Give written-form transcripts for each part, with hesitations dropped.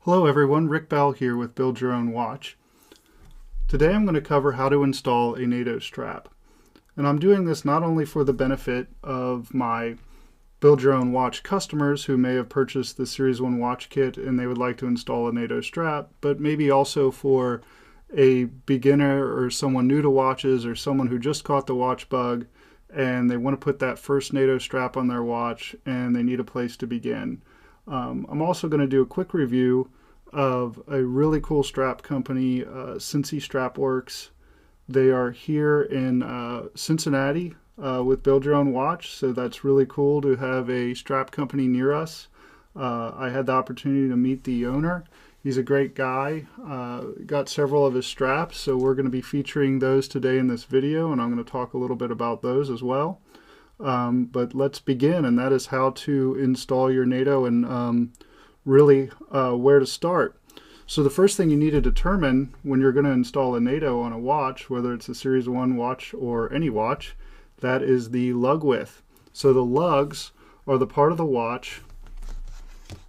Hello everyone, Rick Bell here with Build Your Own Watch. Today I'm going to cover how to install a NATO strap. And I'm doing this not only for the benefit of my Build Your Own Watch customers who may have purchased the Series 1 watch kit and they would like to install a NATO strap, but maybe also for a beginner or someone new to watches or someone who just caught the watch bug and they want to put that first NATO strap on their watch and they need a place to begin. I'm also going to do a quick review of a really cool strap company, Cincy Strap Works. They are here in Cincinnati with Build Your Own Watch, so that's really cool to have a strap company near us. I had the opportunity to meet the owner. He's a great guy, got several of his straps, so we're going to be featuring those today in this video, and I'm going to talk a little bit about those as well. But let's begin, and that is how to install your NATO and really where to start. So the first thing you need to determine when you're going to install a NATO on a watch, whether it's a Series 1 watch or any watch, that is the lug width. So the lugs are the part of the watch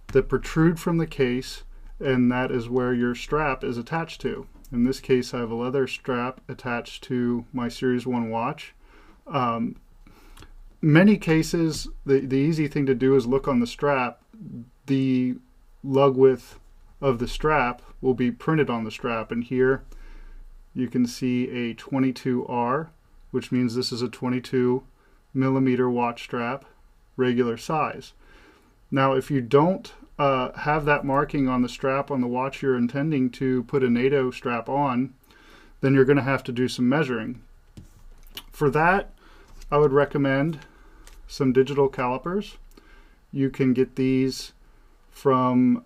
that protrude from the case, and that is where your strap is attached to. In this case, I have a leather strap attached to my Series 1 watch. Many cases, the easy thing to do is look on the strap. The lug width of the strap will be printed on the strap, and here you can see a 22R, which means this is a 22 millimeter watch strap, regular size. Now if you don't have that marking on the strap on the watch you're intending to put a NATO strap on, then you're going to have to do some measuring. For that, I would recommend some digital calipers. You can get these from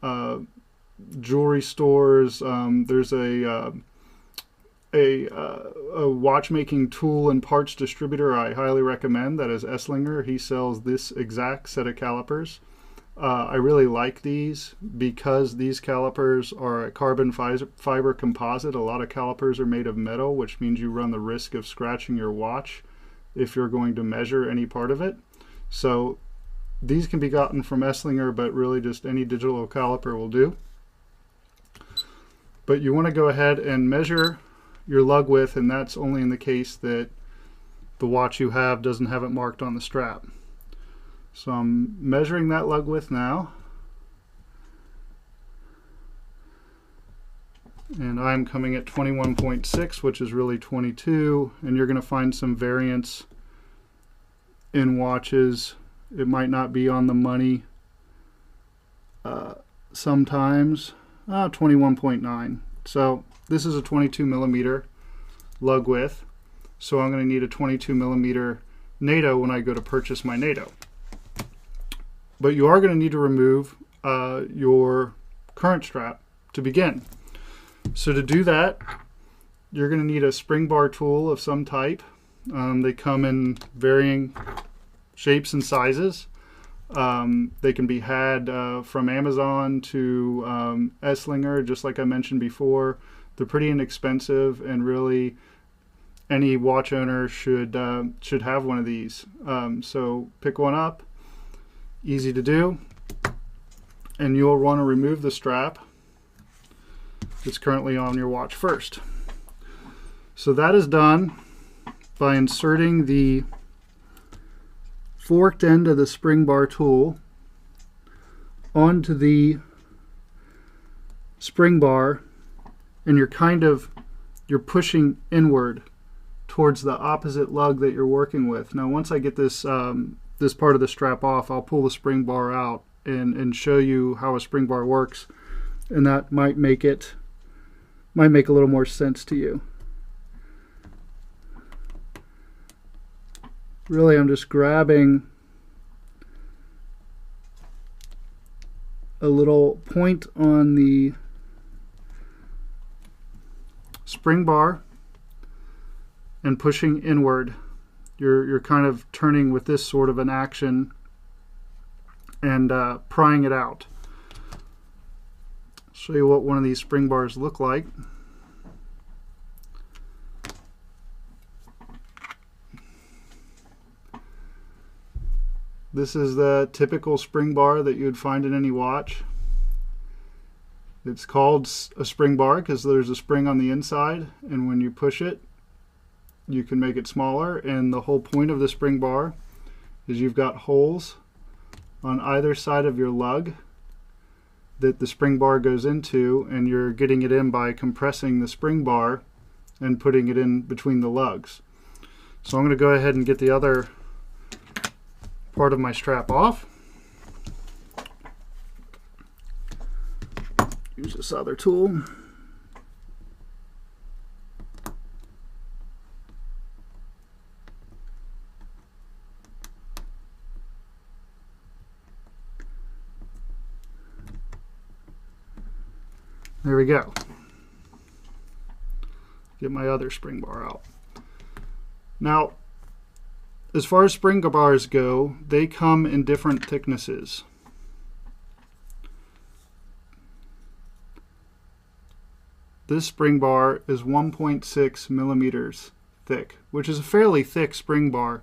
jewelry stores. There's a watchmaking tool and parts distributor I highly recommend, that is Esslinger. He sells this exact set of calipers. I really like these because these calipers are a carbon fiber composite. A lot of calipers are made of metal, which means you run the risk of scratching your watch if you're going to measure any part of it. So these can be gotten from Esslinger, but really just any digital caliper will do. But you want to go ahead and measure your lug width, and that's only in the case that the watch you have doesn't have it marked on the strap. So I'm measuring that lug width now, and I'm coming at 21.6, which is really 22, and you're going to find some variance in watches. It might not be on the money sometimes. 21.9. So this is a 22 millimeter lug width, so I'm going to need a 22 millimeter NATO when I go to purchase my NATO. But you are going to need to remove your current strap to begin. So to do that, you're going to need a spring bar tool of some type. They come in varying shapes and sizes. They can be had from Amazon to Esslinger, just like I mentioned before. They're pretty inexpensive, and really any watch owner should have one of these. So pick one up, easy to do, and you'll want to remove the strap that's currently on your watch first. So that is done by inserting the forked end of the spring bar tool onto the spring bar, and you're pushing inward towards the opposite lug that you're working with. Now once I get this this part of the strap off, I'll pull the spring bar out and show you how a spring bar works, and that might make a little more sense to you. Really, I'm just grabbing a little point on the spring bar and pushing inward. You're kind of turning with this sort of an action and prying it out. Show you what one of these spring bars look like. This is the typical spring bar that you would find in any watch. It's called a spring bar because there's a spring on the inside, and when you push it, you can make it smaller. And the whole point of the spring bar is you've got holes on either side of your lug that the spring bar goes into, and you're getting it in by compressing the spring bar and putting it in between the lugs. So I'm going to go ahead and get the other part of my strap off. Use this other tool. There we go. Get my other spring bar out. Now, as far as spring bars go, they come in different thicknesses. This spring bar is 1.6 millimeters thick, which is a fairly thick spring bar.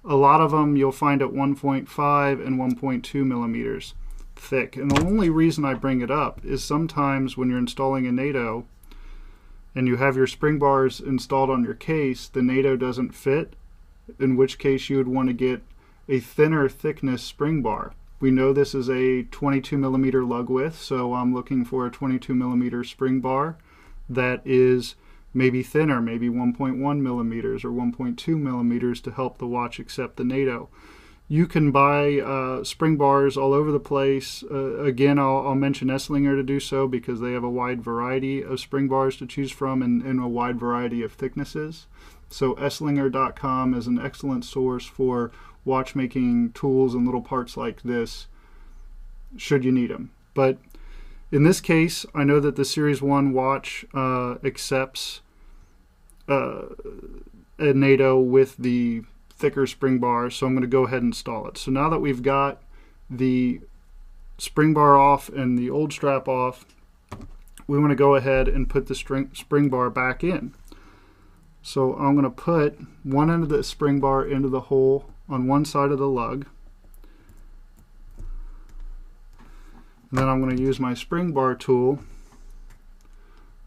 A lot of them you'll find at 1.5 and 1.2 millimeters thick. And the only reason I bring it up is sometimes when you're installing a NATO and you have your spring bars installed on your case, the NATO doesn't fit, in which case you would want to get a thinner thickness spring bar. We know this is a 22 millimeter lug width, so I'm looking for a 22 millimeter spring bar that is maybe thinner, maybe 1.1 millimeters or 1.2 millimeters to help the watch accept the NATO. You can buy spring bars all over the place. Again, I'll mention Esslinger to do so because they have a wide variety of spring bars to choose from and a wide variety of thicknesses. So Esslinger.com is an excellent source for watchmaking tools and little parts like this, should you need them. But in this case, I know that the Series 1 watch accepts a NATO with the thicker spring bar, so I'm going to go ahead and install it. So now that we've got the spring bar off and the old strap off, we want to go ahead and put the spring bar back in. So I'm going to put one end of the spring bar into the hole on one side of the lug. And then I'm going to use my spring bar tool.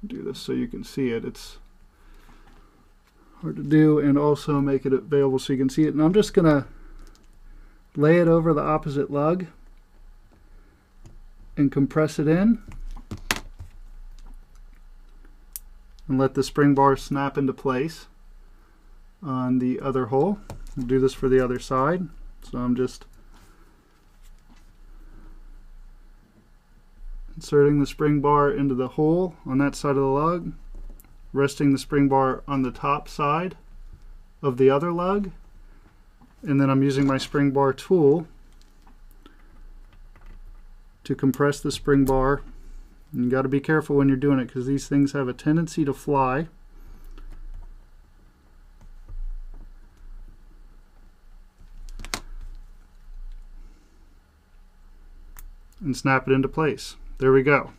Do this so you can see it. It's hard to do, and also make it available so you can see it. And I'm just going to lay it over the opposite lug and compress it in and let the spring bar snap into place on the other hole. I'll do this for the other side. So I'm just inserting the spring bar into the hole on that side of the lug, resting the spring bar on the top side of the other lug, and then I'm using my spring bar tool to compress the spring bar. And you got to be careful when you're doing it because these things have a tendency to fly. And snap it into place. There we go.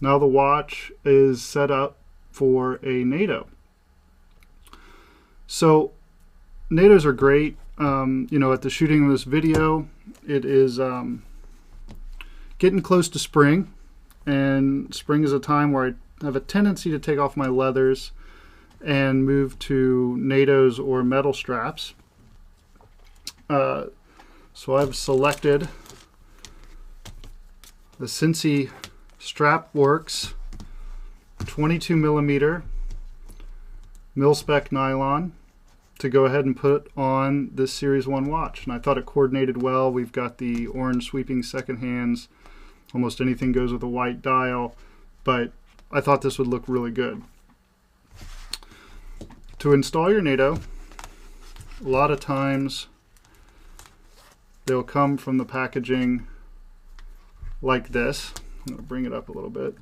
Now the watch is set up for a NATO. So NATOs are great. You know, at the shooting of this video, it is getting close to spring, and spring is a time where I have a tendency to take off my leathers and move to NATOs or metal straps. So I've selected the Cincy Strap Works 22 millimeter mil-spec nylon to go ahead and put on this Series 1 watch. And I thought it coordinated well. We've got the orange sweeping second hands. Almost anything goes with a white dial, but I thought this would look really good. To install your NATO, a lot of times they'll come from the packaging like this. I'm going to bring it up a little bit.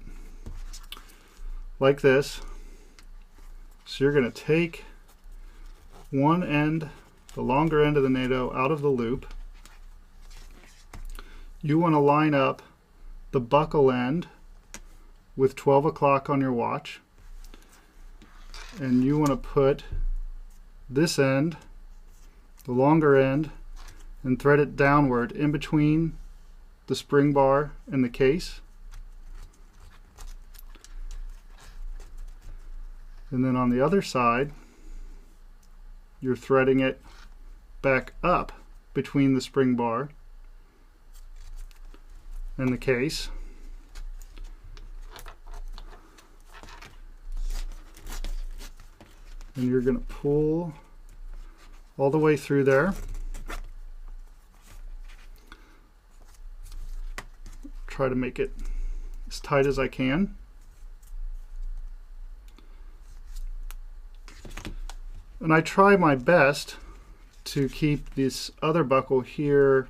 Like this. So you're going to take one end, the longer end of the NATO, out of the loop. You want to line up the buckle end with 12 o'clock on your watch, and you want to put this end, the longer end, and thread it downward in between the spring bar and the case. And then on the other side, you're threading it back up between the spring bar and the case. And you're going to pull all the way through there. Try to make it as tight as I can. And I try my best to keep this other buckle here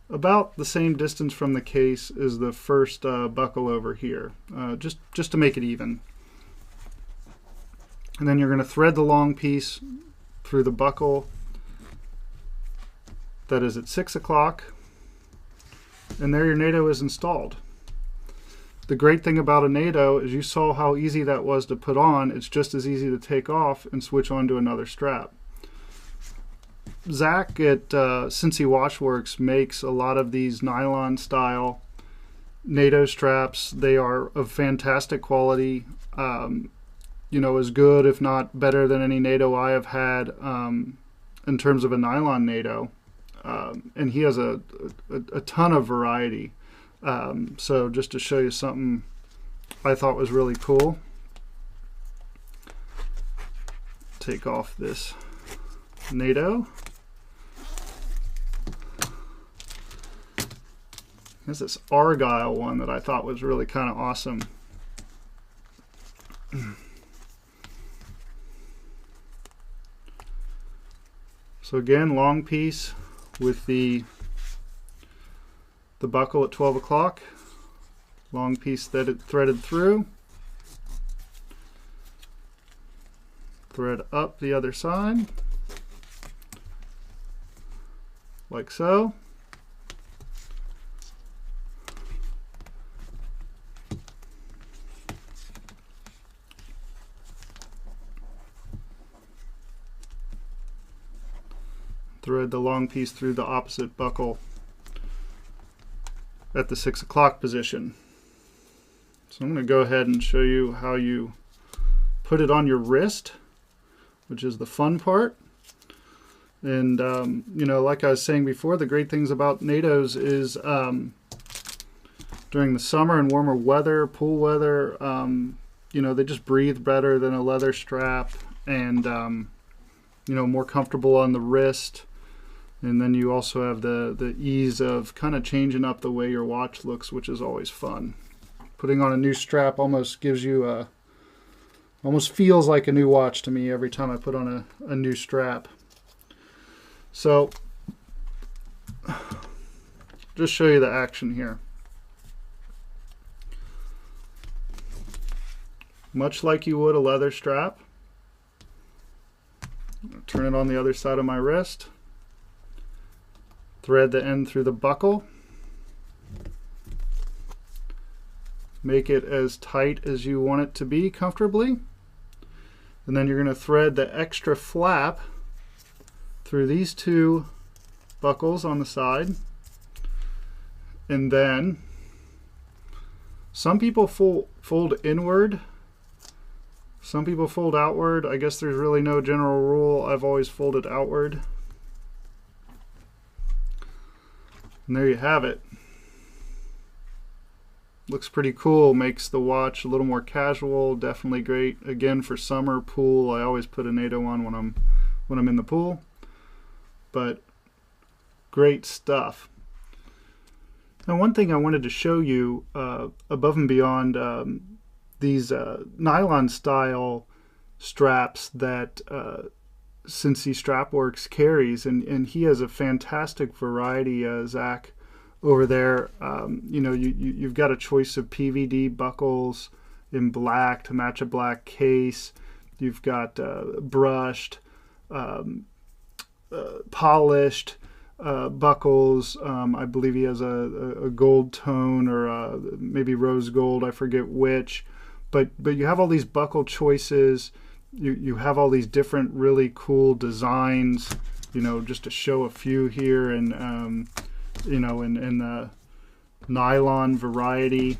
about the same distance from the case as the first buckle over here, just to make it even. And then you're going to thread the long piece through the buckle that is at 6 o'clock, and there your NATO is installed. The great thing about a NATO is you saw how easy that was to put on. It's just as easy to take off and switch on to another strap. Zach at Cincy Works makes a lot of these nylon style NATO straps. They are of fantastic quality, you know, as good if not better than any NATO I have had in terms of a nylon NATO, and he has a ton of variety. So just to show you something I thought was really cool, take off this NATO. There's this Argyle one that I thought was really kind of awesome. So again, long piece with the buckle at 12 o'clock, long piece that it threaded through, thread up the other side, like so. Thread the long piece through the opposite buckle at the 6 o'clock position. So I'm going to go ahead and show you how you put it on your wrist, which is the fun part. And you know, like I was saying before, the great things about NATOs is during the summer and warmer weather, pool weather, you know, they just breathe better than a leather strap, and you know, more comfortable on the wrist. And then you also have the ease of kind of changing up the way your watch looks, which is always fun. Putting on a new strap almost gives you almost feels like a new watch to me every time I put on a new strap. So just show you the action here. Much like you would a leather strap, turn it on the other side of my wrist. Thread the end through the buckle. Make it as tight as you want it to be comfortably. And then you're going to thread the extra flap through these two buckles on the side. And then some people fold inward. Some people fold outward. I guess there's really no general rule. I've always folded outward. And there you have it. Looks pretty cool, makes the watch a little more casual, definitely great. Again, for summer, pool, I always put a NATO on when I'm in the pool. But great stuff. Now, one thing I wanted to show you above and beyond these nylon style straps that Cincy Strap Works carries, and he has a fantastic variety, Zach, over there. You know, you've got a choice of PVD buckles in black to match a black case. You've got brushed, polished buckles. I believe he has a gold tone or maybe rose gold, I forget which. But you have all these buckle choices. You have all these different really cool designs, you know, just to show a few here, and you know, in the nylon variety.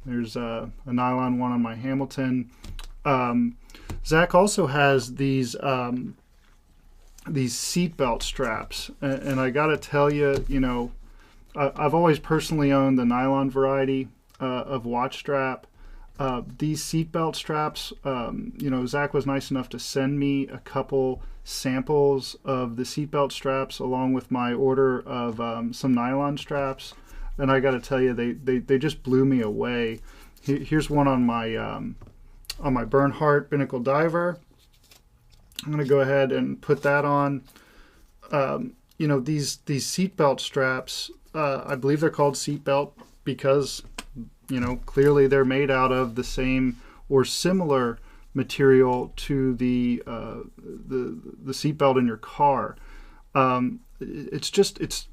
There's a nylon one on my Hamilton. Zach also has these seatbelt straps, and I gotta tell you, you know, I've always personally owned the nylon variety of watch strap. These seatbelt straps, you know, Zach was nice enough to send me a couple samples of the seatbelt straps along with my order of some nylon straps, and I got to tell you, they just blew me away. Here's one on my Bernhardt Binnacle Diver. I'm going to go ahead and put that on. You know, these seatbelt straps, I believe they're called seatbelt because, you know, clearly they're made out of the same or similar material to the seatbelt in your car. It's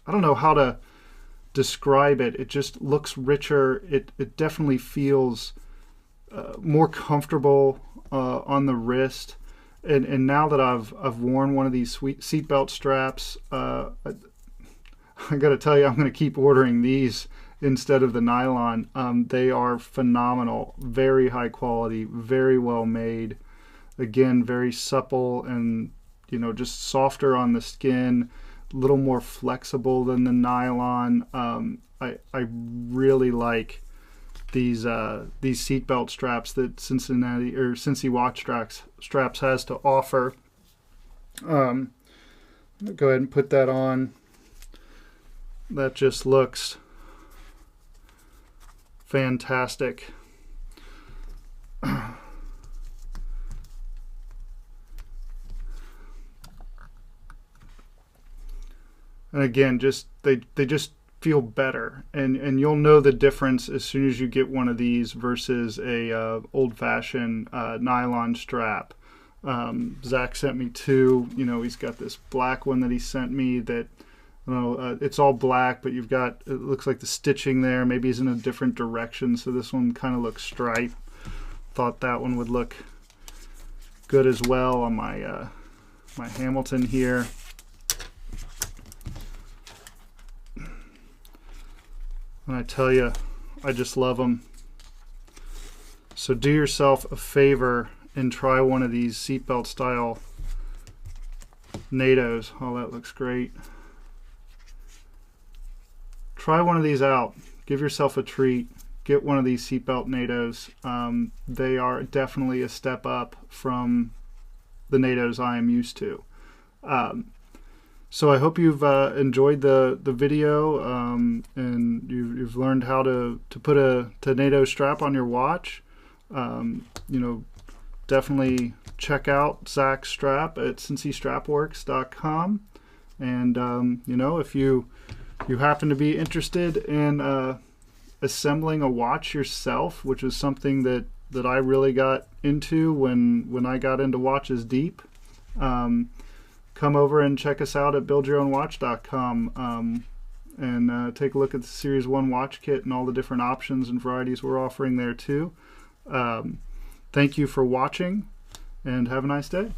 I don't know how to describe it. It just looks richer. It definitely feels more comfortable on the wrist. And now that I've worn one of these sweet seatbelt straps, I got to tell you, I'm going to keep ordering these instead of the nylon. They are phenomenal, very high quality, very well made. Again, very supple and, you know, just softer on the skin, a little more flexible than the nylon. I really like these seatbelt straps that Cincinnati or Cincy watch straps has to offer. I'm gonna go ahead and put that on. That just looks fantastic. And again, just they just feel better, and you'll know the difference as soon as you get one of these versus a old-fashioned nylon strap. Zach sent me two. You know, he's got this black one that he sent me that, you know, it's all black, but you've got, it looks like the stitching there maybe is in a different direction, so this one kind of looks striped. Thought that one would look good as well on my my Hamilton here. And I tell you, I just love them. So do yourself a favor and try one of these seatbelt style NATOs. Oh, that looks great. Try one of these out. Give yourself a treat. Get one of these seatbelt NATOs. They are definitely a step up from the NATOs I am used to. So I hope you've enjoyed the video, and you've learned how to put a NATO strap on your watch. You know, definitely check out Zach's strap at cincystrapworks.com. And you know, if you happen to be interested in assembling a watch yourself, which is something that I really got into when I got into watches deep, come over and check us out at buildyourownwatch.com, and take a look at the Series 1 watch kit and all the different options and varieties we're offering there too. Thank you for watching, and have a nice day.